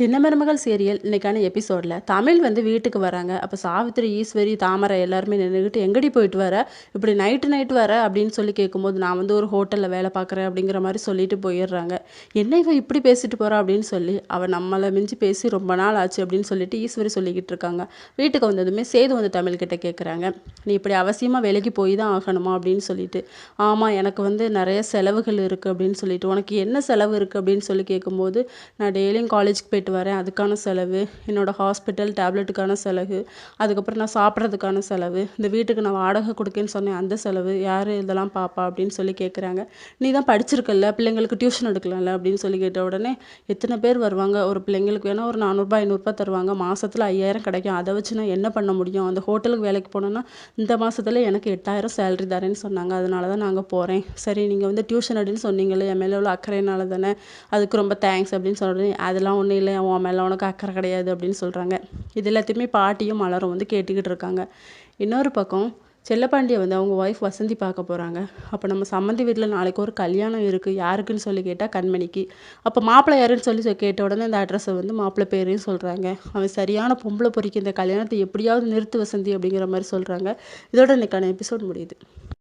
சின்ன மருமகள் சீரியல் இன்னைக்கான எபிசோடில் தமிழ் வந்து வீட்டுக்கு வராங்க. அப்போ சாவித்திரி, ஈஸ்வரி, தாமரை எல்லாருமே நின்றுக்கிட்டு எங்கடி போயிட்டு வர, இப்படி நைட்டு வர அப்படின்னு சொல்லி கேட்கும்போது, நான் வந்து ஒரு ஹோட்டலில் வேலை பார்க்குறேன் அப்படிங்கிற மாதிரி சொல்லிட்டு போயிடுறாங்க. என்ன இவ இப்படி பேசிட்டு போகிறா அப்படின்னு சொல்லி, அவள் நம்மளை மிஞ்சி பேசி ரொம்ப நாள் ஆச்சு அப்படின்னு சொல்லிட்டு ஈஸ்வரி சொல்லிக்கிட்டு இருக்காங்க. வீட்டுக்கு வந்ததுமே சேது வந்து தமிழ்கிட்ட கேட்குறாங்க, நீ இப்படி அவசியமாக வேலைக்கு போய் தான் ஆகணுமா அப்படின்னு சொல்லிட்டு. ஆமாம், எனக்கு வந்து நிறைய செலவுகள் இருக்குது அப்படின்னு சொல்லிட்டு. உனக்கு என்ன செலவு இருக்குது அப்படின்னு சொல்லி கேட்கும்போது, நான் டெய்லியும் காலேஜுக்கு போயிட்டு வரேன், அதுக்கான செலவு, என்னோடய ஹாஸ்பிட்டல் டேப்லெட்டுக்கான செலவு, அதுக்கப்புறம் நான் சாப்பிட்றதுக்கான செலவு, இந்த வீட்டுக்கு நான் வாடகை கொடுக்கேன்னு சொன்னேன் அந்த செலவு, யார் இதெல்லாம் பாப்பா அப்படின்னு சொல்லி கேட்குறாங்க. நீ தான் படிச்சிருக்கல, பிள்ளைங்களுக்கு டியூஷன் எடுக்கலாம்ல அப்படின்னு சொல்லி கேட்ட உடனே, எத்தனை பேர் வருவாங்க, ஒரு பிள்ளைங்களுக்கு வேணால் ஒரு 400 500 தருவாங்க, மாதத்தில் 5000 கிடைக்கும், அதை வச்சு நான் என்ன பண்ண முடியும், அந்த ஹோட்டலுக்கு வேலைக்கு போனோன்னா இந்த மாதத்துல எனக்கு 8000 சேலரி தரேன்னு சொன்னாங்க, அதனால தான் நாங்கள் போகிறேன். சரி, நீங்கள் வந்து டியூஷன் அப்படின்னு சொன்னீங்களே, என் மேலே உள்ள அக்கறையினால தானே, அதுக்கு ரொம்ப தேங்க்ஸ் அப்படின்னு சொல்கிறேன். அதெல்லாம் ஒன்றும் இல்லை, உன் மேலே உனக்கு அக்கறை கிடையாது அப்படின்னு சொல்கிறாங்க. இது எல்லாத்தையுமே பாட்டியும் மலரும் வந்து கேட்டுக்கிட்டு இருக்காங்க. இன்னொரு பக்கம் செல்லப்பாண்டியை வந்து அவங்க ஒய்ஃப் வசந்தி பார்க்க போகிறாங்க. அப்போ நம்ம சம்மந்தி வீட்டில் நாளைக்கு ஒரு கல்யாணம் இருக்குது, யாருக்குன்னு சொல்லி கேட்டால் கண்மணிக்கு. அப்போ மாப்பிள்ளை யாருன்னு சொல்லி கேட்ட உடனே இந்த அட்ரஸை வந்து மாப்பிள்ளை பேரையும் சொல்கிறாங்க. அவன் சரியான பொம்பளை பொறுக்கி, இந்த கல்யாணத்தை எப்படியாவது நிறுத்து வசந்தி அப்படிங்கிற மாதிரி சொல்கிறாங்க. இதோட இன்னைக்கான எபிசோட் முடியுது.